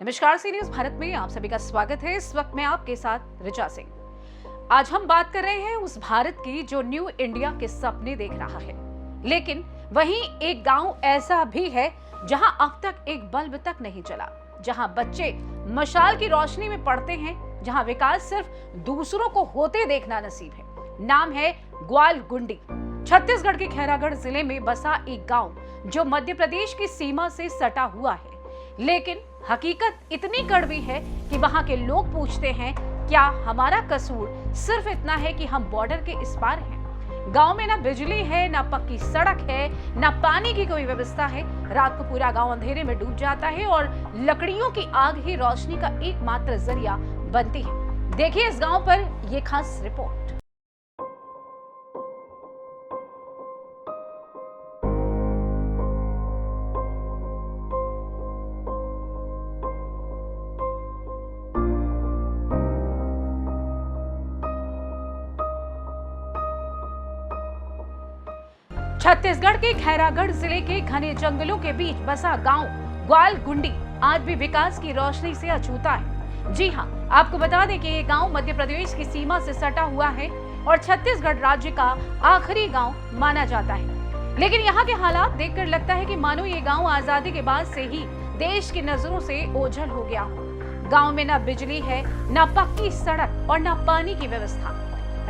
नमस्कार, सी न्यूज भारत में आप सभी का स्वागत है। इस वक्त मैं आपके साथ रिचा सिंह। आज हम बात कर रहे हैं उस भारत की जो न्यू इंडिया के सपने देख रहा है, लेकिन वहीं एक गांव ऐसा भी है जहां अब तक एक बल्ब तक नहीं जला, जहां बच्चे मशाल की रोशनी में पढ़ते हैं, जहां विकास सिर्फ दूसरों को होते देखना नसीब है। नाम है ग्वालगुंडी। छत्तीसगढ़ के खैरागढ़ जिले में बसा एक गांव जो मध्य प्रदेश की सीमा से सटा हुआ है, लेकिन हकीकत इतनी कड़वी है कि वहां के लोग पूछते हैं, क्या हमारा कसूर सिर्फ इतना है कि हम बॉर्डर के इस पार हैं? गांव में ना बिजली है, ना पक्की सड़क है, ना पानी की कोई व्यवस्था है। रात को पूरा गांव अंधेरे में डूब जाता है और लकड़ियों की आग ही रोशनी का एकमात्र जरिया बनती है। देखिए इस गांव पर यह खास रिपोर्ट। छत्तीसगढ़ के खैरागढ़ जिले के घने जंगलों के बीच बसा गांव ग्वालगुंडी आज भी विकास की रोशनी से अछूता है। जी हां, आपको बता दें कि ये गांव मध्य प्रदेश की सीमा से सटा हुआ है और छत्तीसगढ़ राज्य का आखिरी गांव माना जाता है। लेकिन यहाँ के हालात देखकर लगता है कि मानो ये गांव आजादी के बाद से ही देश की नजरों से ओझल हो गया हो। गाँव में न बिजली है, न पक्की सड़क और न पानी की व्यवस्था।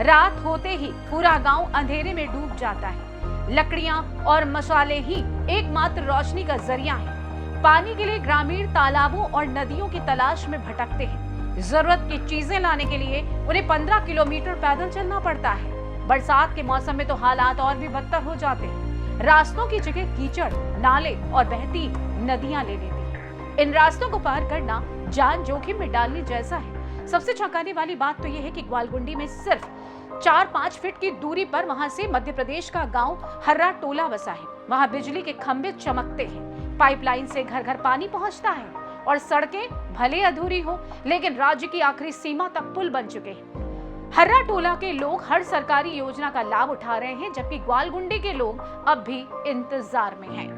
रात होते ही पूरा गाँव अंधेरे में डूब जाता है। लकड़ियां और मसाले ही एकमात्र रोशनी का जरिया है। पानी के लिए ग्रामीण तालाबों और नदियों की तलाश में भटकते हैं। जरूरत की चीजें लाने के लिए उन्हें 15 किलोमीटर पैदल चलना पड़ता है। बरसात के मौसम में तो हालात और भी बदतर हो जाते हैं। रास्तों की जगह कीचड़, नाले और बहती नदियां ले लेती हैं। इन रास्तों को पार करना जान जोखिम में डालने जैसा है। सबसे चौंकाने वाली बात तो यह है कि ग्वालगुंडी में सिर्फ 4-5 फीट की दूरी पर वहां से मध्य प्रदेश का गांव हर्रा टोला बसा है। वहां बिजली के खंभे चमकते हैं, पाइपलाइन से घर घर पानी पहुंचता है और सड़कें भले अधूरी हो लेकिन राज्य की आखिरी सीमा तक पुल बन चुके हैं। हर्रा टोला के लोग हर सरकारी योजना का लाभ उठा रहे हैं, जबकि ग्वालगुंडी के लोग अब भी इंतजार में हैं।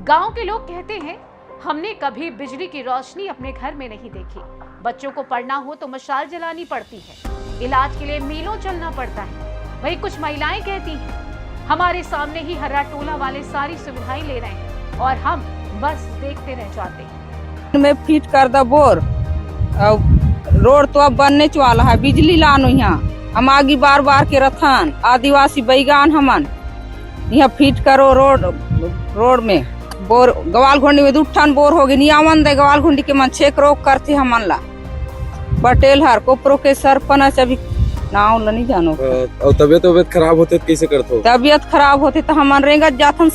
गांव के लोग कहते हैं, हमने कभी बिजली की रोशनी अपने घर में नहीं देखी। बच्चों को पढ़ना हो तो मशाल जलानी पड़ती है, इलाज के लिए मीलों चलना पड़ता है। वही कुछ महिलाएं कहती हैं, हमारे सामने ही हर्रा टोला वाले सारी सुविधाएं ले रहे हैं और हम बस देखते रह जाते हैं। में फिट कर द बोर, रोड तो अब बनने वाला है। बिजली लानो यहाँ हम आगे बार बार के रथन आदिवासी बैगान हमन यहाँ फिट करो रोड में बोर। ग्वालगुंडी में 2 ठन बोर हो गए। नियामन दे ग्वालगुंडी के मन छेक रोक करते हमन ला पटेल हर कोपरो के सरपंच अभी नाव नहीं जानो। और तबियत खराब होते तो कैसे करते हो? तबियत खराब होते तो हमन रेंगत जाथन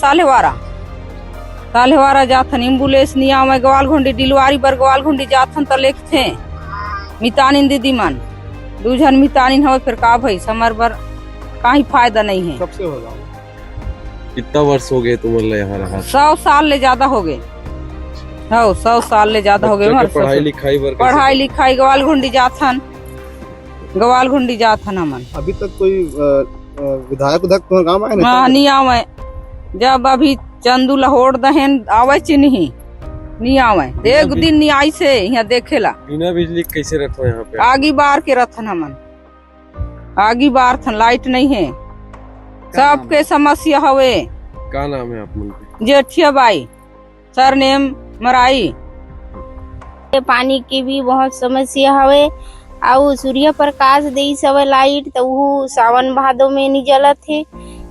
सालेवारा जाथन। एम्बुलेंस निया में ग्वालगुंडी डिलवारी बर ग्वालगुंडी जाथन तो लेखथे मितानिन दीदी मन 2 जन मितानिन हो, फिर का भाई समर बर कहीं फायदा नहीं है। सबसे हो जाओ। कितना वर्ष हो गए तुम यहाँ रहा? 100 साल ले ज्यादा हो गए। 100 साल ले ज्यादा हो गए। पढ़ाई लिखाई ग्वालगुंडी जाथन हमन। अभी तक कोई विधायक तुम्हारे गाँव आए नहीं आवे। जब अभी चंदू लाहौर दहन आवे नहीं आवे। एक दिन नहीं आई से यहाँ देखेला। बिना बिजली कैसे रहते हो यहाँ पे? आगी बार के रथन हमन, आगी बार थन, लाइट नहीं है। सबके समस्या हवे। क्या नाम है आप लोग? जेठिया बाई, सरनेम मराई। पानी की भी बहुत समस्या हवे। आउ सूर्य प्रकाश दे सब लाइट तो वो सावन भादो में नहीं जलत है।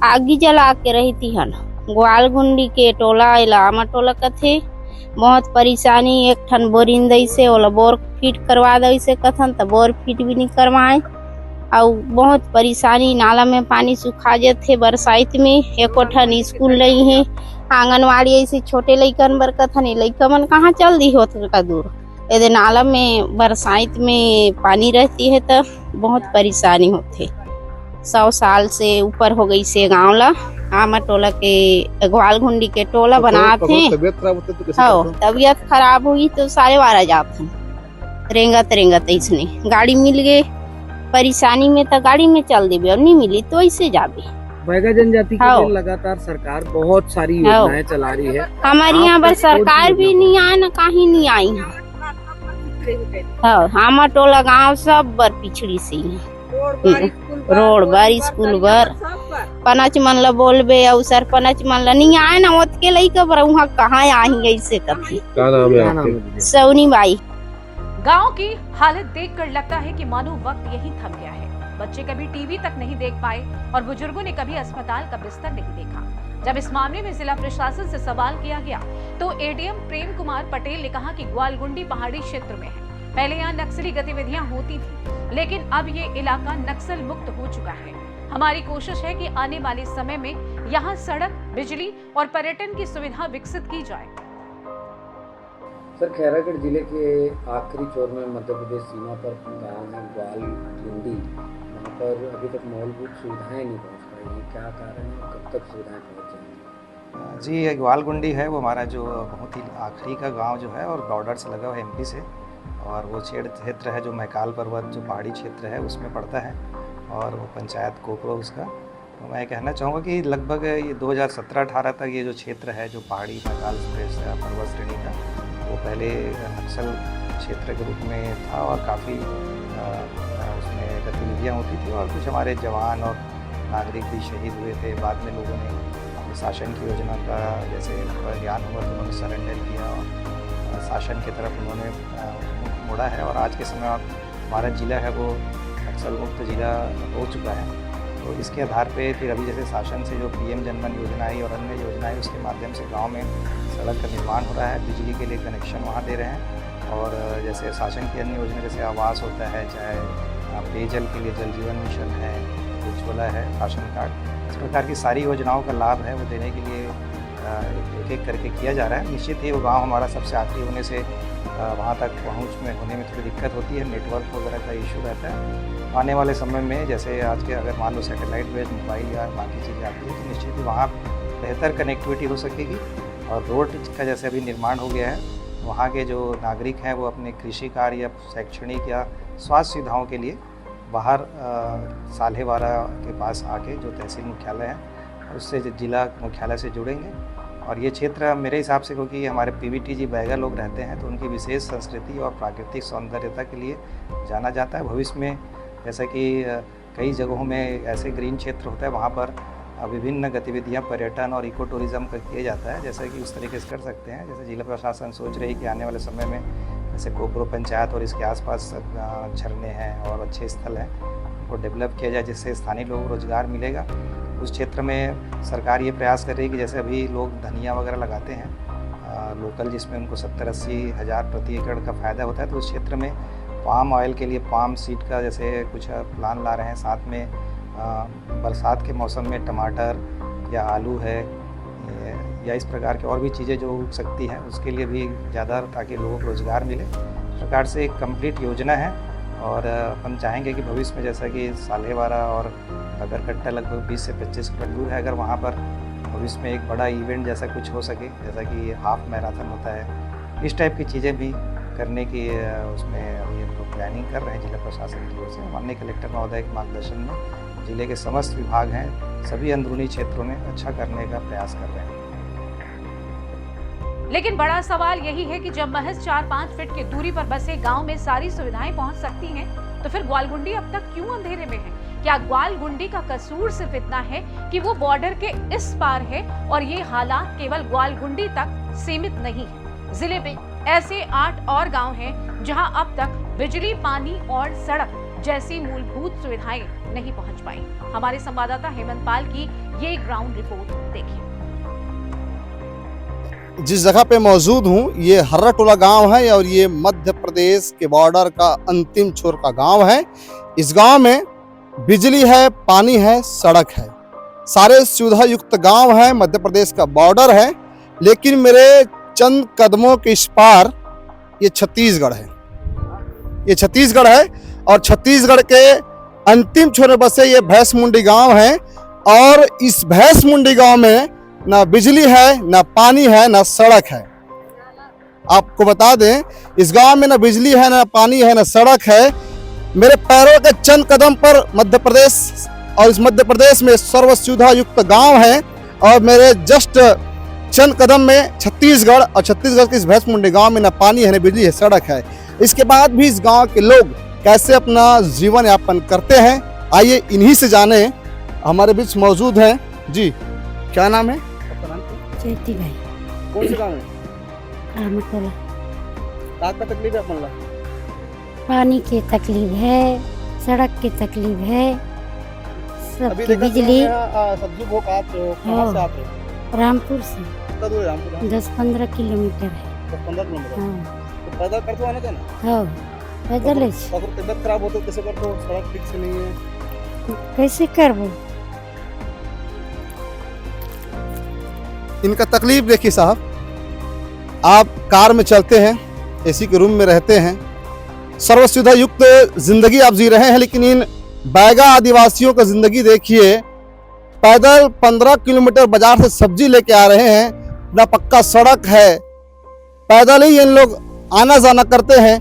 आगी जला के रहती हन। ग्वालगुंडी के टोला इलामा टोला कथे बहुत परेशानी। एक ठन बोरिंग दई से ओला बोर फिट करवा दई से कथन तो बोर फिट भी नहीं करवाए। और बहुत परेशानी, नाला में पानी सुखा जाते बरसात में। एको ठन स्कूल नहीं है, आंगनवाड़ी ऐसे छोटे लइकन बर कथन लइका मन कहाँ चल दी होत का दूर। यदि नाला में बरसात में पानी रहती है तो बहुत परेशानी होती। 100 साल से ऊपर हो गई से गाँव ला आमा टोला के ग्वालगुंडी के टोला बनाते हैं। तबियत खराब हुई तो सारे वारा जाते हैं। रेंगत ऐसने गाड़ी मिल गए, परेशानी में तो गाड़ी में चल देबे और नहीं मिली तो ऐसे जाबे। बैगा जनजाति के हाँ। लिए लगातार सरकार बहुत सारी हाँ। योजनाएं चला रही है। हमारे यहाँ पर सरकार भी नहीं आए ना कहीं नहीं आई है। हाँ, हमार टोला गांव सब बर पिछड़ी से ही है। रोड बर स्कूल बर पनच मन ला बोलबे और सरपंच मन ला नहीं आए ना ओत के लइका बर वहाँ कहाँ आई ऐसे कभी। क्या नाम है क्या नाम आपके? है? सौनी बाई। गांव की हालत देखकर लगता है कि मानो वक्त यहीं थम गया है। बच्चे कभी टीवी तक नहीं देख पाए और बुजुर्गों ने कभी अस्पताल का बिस्तर नहीं देखा। जब इस मामले में जिला प्रशासन से सवाल किया गया तो एडीएम प्रेम कुमार पटेल ने कहा कि ग्वालगुंडी पहाड़ी क्षेत्र में है। पहले यहाँ नक्सली गतिविधियां होती थी, लेकिन अब ये इलाका नक्सल मुक्त हो चुका है। हमारी कोशिश है कि आने वाले समय में यहाँ सड़क, बिजली और पर्यटन की सुविधा विकसित की जाए। सर, खैरागढ़ जिले के आखिरी छोर में मध्य प्रदेश सीमा पर गांव है ग्वालगुंडी, वहाँ पर अभी तक मूलभूत सुविधाएं नहीं पहुँच पाई हैं। क्या कारण है, कब तक सुविधाएं पहुँच जाएंगी? जी, ये ग्वालगुंडी है वो हमारा जो बहुत ही आखिरी का गांव जो है और बॉर्डर से लगा हुआ है एमपी से, और वो क्षेत्र है जो मैकाल पर्वत जो पहाड़ी क्षेत्र है उसमें पड़ता है, और वो पंचायत कोपरो उसका। तो मैं कहना चाहूँगा कि लगभग ये 2017-18 तक ये जो क्षेत्र है जो पहाड़ी मैकाल पर्वत श्रेणी का, वो पहले नक्सल क्षेत्र के रूप में था और काफ़ी उसमें गतिविधियाँ होती थी और कुछ हमारे जवान और नागरिक भी शहीद हुए थे। बाद में लोगों ने शासन की योजना का जैसे ज्ञान हुआ तो उन्होंने सरेंडर किया और शासन की तरफ उन्होंने मुड़ा है, और आज के समय हमारा ज़िला है वो नक्सल मुक्त ज़िला हो चुका है। तो इसके आधार पे फिर अभी जैसे शासन से जो पीएम जनधन योजना आई और अन्य योजनाएं, उसके माध्यम से गांव में सड़क का निर्माण हो रहा है, बिजली के लिए कनेक्शन वहां दे रहे हैं, और जैसे शासन की अन्य योजना जैसे आवास होता है, चाहे पेयजल के लिए जल जीवन मिशन है, उज्ज्वला है, राशन कार्ड, इस प्रकार की सारी योजनाओं का लाभ है वो देने के लिए एक एक करके किया जा रहा है। निश्चित ही वो गाँव हमारा सबसे आखिरी होने से वहाँ तक पहुँच में होने में थोड़ी दिक्कत होती है, नेटवर्क वगैरह का इशू रहता है। आने वाले समय में जैसे आज के अगर मान लो सैटेलाइट बेस्ड मोबाइल या बाकी चीज़ें आती है तो निश्चित ही वहाँ बेहतर कनेक्टिविटी हो सकेगी, और रोड का जैसे अभी निर्माण हो गया है, वहाँ के जो नागरिक हैं वो अपने कृषि कार्य या शैक्षणिक या स्वास्थ्य सुविधाओं के लिए बाहर साल्हेवारा के पास आके जो तहसील मुख्यालय है उससे जिला मुख्यालय से जुड़ेंगे। और ये क्षेत्र मेरे हिसाब से, क्योंकि हमारे पीवीटीजी बैगा लोग रहते हैं तो उनकी विशेष संस्कृति और प्राकृतिक सौंदर्यता के लिए जाना जाता है। भविष्य में जैसा कि कई जगहों में ऐसे ग्रीन क्षेत्र होता है, वहाँ पर विभिन्न गतिविधियाँ पर्यटन और इको टूरिज़्म का किया जाता है, जैसा कि उस तरीके से कर सकते हैं। जैसे जिला प्रशासन सोच रही है कि आने वाले समय में जैसे कोपरो पंचायत और इसके आसपास झरने हैं और अच्छे स्थल हैं, उनको डेवलप किया जाए जिससे स्थानीय लोगों को रोजगार मिलेगा। उस क्षेत्र में सरकार ये प्रयास कर रही है कि जैसे अभी लोग धनिया वगैरह लगाते हैं लोकल, जिसमें उनको 70-80 हज़ार प्रति एकड़ का फ़ायदा होता है, तो उस क्षेत्र में पाम ऑयल के लिए पाम सीड का जैसे कुछ प्लान ला रहे हैं। साथ में बरसात के मौसम में टमाटर या आलू है या इस प्रकार की और भी चीज़ें जो उग सकती हैं उसके लिए भी ज़्यादा, ताकि लोगों को रोज़गार मिले। इस प्रकार से एक कंप्लीट योजना है, और हम चाहेंगे कि भविष्य में जैसा कि साल्हेवारा और नगरकट्टा लगभग 20 से 25 किलोमीटर दूर है, अगर वहाँ पर भविष्य में एक बड़ा इवेंट जैसा कुछ हो सके, जैसा कि हाफ मैराथन होता है, इस टाइप की चीज़ें भी करने की उसमें अभी हम लोग प्लानिंग कर रहे हैं जिला प्रशासन की ओर से। माननीय कलेक्टर महोदय के मार्गदर्शन में जिले के समस्त विभाग हैं, सभी अंदरूनी क्षेत्रों में अच्छा करने का प्रयास कर रहे हैं। लेकिन बड़ा सवाल यही है कि जब महज 4-5 फीट की दूरी पर बसे गांव में सारी सुविधाएं पहुंच सकती हैं, तो फिर ग्वालगुंडी अब तक क्यों अंधेरे में है? क्या ग्वालगुंडी का कसूर सिर्फ इतना है कि वो बॉर्डर के इस पार है, और ये हालात केवल ग्वालगुंडी तक सीमित नहीं है। जिले में ऐसे 8 और गांव हैं जहां अब तक बिजली, पानी और सड़क जैसी मूलभूत सुविधाएं नहीं पहुंच पाई। हमारे संवाददाता हेमंत पाल की ये ग्राउंड रिपोर्ट देखिए। जिस जगह पे मौजूद हूँ ये हर्रा टोला गांव है, और ये मध्य प्रदेश के बॉर्डर का अंतिम छोर का गांव है। इस गांव में बिजली है, पानी है, सड़क है, सारे सुविधा युक्त गांव है, मध्य प्रदेश का बॉर्डर है। लेकिन मेरे चंद कदमों के इस पार ये छत्तीसगढ़ है, ये छत्तीसगढ़ है, और छत्तीसगढ़ के अंतिम छोर में बसे ये भैंसमुंडी गांव है। और इस भैंसमुंडी गांव में ना बिजली है, ना पानी है, ना सड़क है। आपको बता दें इस गांव में ना बिजली है, ना पानी है, ना सड़क है। मेरे पैरों के चंद कदम पर मध्य प्रदेश और इस मध्य प्रदेश में सर्व सुविधा युक्त गांव है। और मेरे जस्ट चंद कदम में छत्तीसगढ़, और छत्तीसगढ़ के इस भैंसमुंडी गांव में न पानी है न बिजली है, सड़क है। इसके बाद भी इस गांव के लोग कैसे अपना जीवन यापन करते हैं, आइए इन्हीं से जाने। हमारे बीच मौजूद हैं जी, क्या नाम है आपका? नाम चेती भाई कौन से गाँव है? रामटोला। का तकलीफ है अपन? पानी की तकलीफ है, सड़क की तकलीफ है, अभी सबकी बिजली। सब्जी भोग आप कहाँ से आते हैं? रामपुर से कितना दूर है रामपुर? 10-15 किलोमीटर है। 15 किलोमीटर। हाँ तो पैदल करते हो आना जाना? हाँ, पैदल अगर तबियत खराब हो तो कैसे करते हो? सड़क ठीक से नहीं है। कैसे करबो? इनका तकलीफ देखिए साहब, आप कार में चलते हैं, एसी के रूम में रहते हैं, सर्व सुविधा युक्त जिंदगी आप जी रहे हैं, लेकिन इन बैगा आदिवासियों का जिंदगी देखिए। पैदल 15 किलोमीटर बाजार से सब्जी लेके आ रहे हैं, ना पक्का सड़क है, पैदल ही इन लोग आना जाना करते हैं।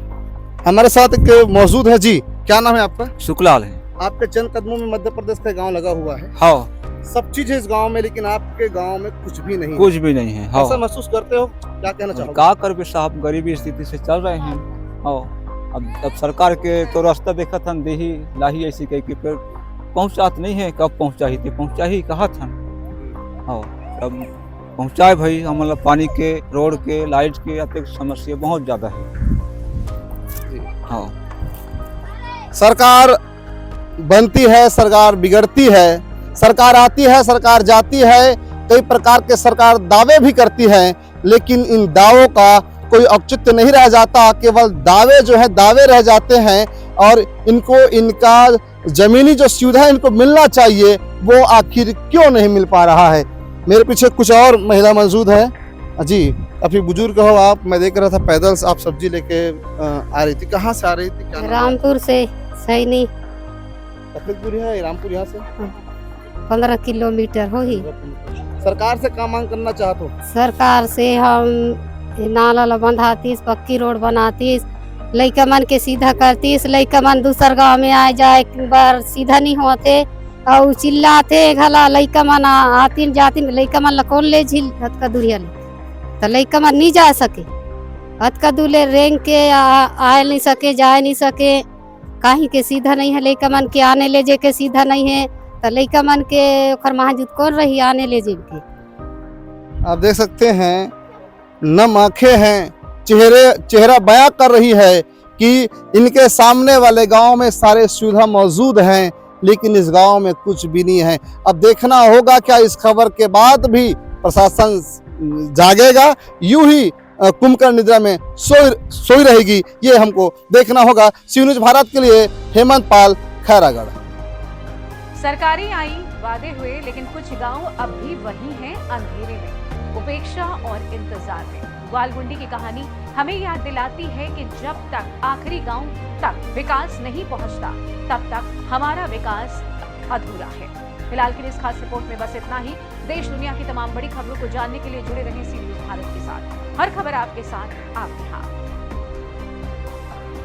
हमारे साथ एक मौजूद है जी, क्या नाम है आपका? शुक्लाल है। आपके चंद कदमों में मध्य प्रदेश का गांव लगा हुआ है। हाँ, सब चीज है इस गांव में, लेकिन आपके गांव में कुछ भी नहीं है। कुछ भी नहीं है। हाँ, ऐसा महसूस करते हो? क्या कहना चाहोगे? का कर साहब, गरीबी स्थिति से चल रहे हैं। हाँ, अब सरकार के तो रास्ता देखा था, देही लाही ऐसी कही कि फिर पहुँचात नहीं है। कब पहुँचाही थी, पहुँचाही कहा था। हाँ, अब पहुँचाए भाई, हम मतलब पानी के, रोड के, लाइट के अतिरिक्त समस्या बहुत ज़्यादा है। हाँ, सरकार बनती है, सरकार बिगड़ती है, सरकार आती है, सरकार जाती है, कई प्रकार के सरकार दावे भी करती है, लेकिन इन दावों का कोई औचित्य नहीं रह जाता। केवल दावे जो है दावे रह जाते हैं, और इनको इनका जमीनी जो सुविधा इनको मिलना चाहिए वो आखिर क्यों नहीं मिल पा रहा है। मेरे पीछे कुछ और महिला मौजूद है जी। अभी बुजुर्ग हो आप, मैं देख रहा था पैदल आप सब्जी लेके आ रही थी, कहाँ से आ रही थी? क्या रामपुर से सैनी तकलीफपुर है रामपुर, यहाँ से 15 किलोमीटर हो ही। सरकार से क्या मांग करना चाहते हो? सरकार से हम नाला बंधातीस, पक्की रोड बनातीस, लइका मन के सीधा करतीस, लइका मन दूसर गांव में आए जाए, एक बार सीधा नहीं होते और चिल्लाते घला, लइका मन आतीन जातीन, लइका मन ला कौन ले झील हतका दूरिया ले, तो लइका मन नहीं जा सके, हतका दूले रेंग के आए नहीं सके, जा नहीं सके, कहीं के सीधा नहीं है, लइका मन के आने ले जे के सीधा नहीं है, तो लइका मन के ओखर महाजूद कौन रही आने ले जे के। आप देख सकते हैं, नम आंखें हैं, चेहरा बयां कर रही है कि इनके सामने वाले गांव में सारे सुविधा मौजूद हैं, लेकिन इस गांव में कुछ भी नहीं है। अब देखना होगा क्या इस खबर के बाद भी प्रशासन जागेगा, यूं ही कुंभकर्ण निद्रा में सोई रहेगी, ये हमको देखना होगा। सी न्यूज भारत के लिए हेमंत पाल, खैरागढ़। सरकारें आई, वादे हुए, लेकिन कुछ गांव अब भी वही हैं, अंधेरे में, उपेक्षा और इंतजार में। ग्वालगुंडी की कहानी हमें याद दिलाती है कि जब तक आखिरी गांव तक विकास नहीं पहुंचता, तब तक हमारा विकास अधूरा है। फिलहाल के लिए इस खास रिपोर्ट में बस इतना ही। देश दुनिया की तमाम बड़ी खबरों को जानने के लिए जुड़े रहें सी न्यूज भारत के साथ। हर खबर आपके साथ, आपके हाथ।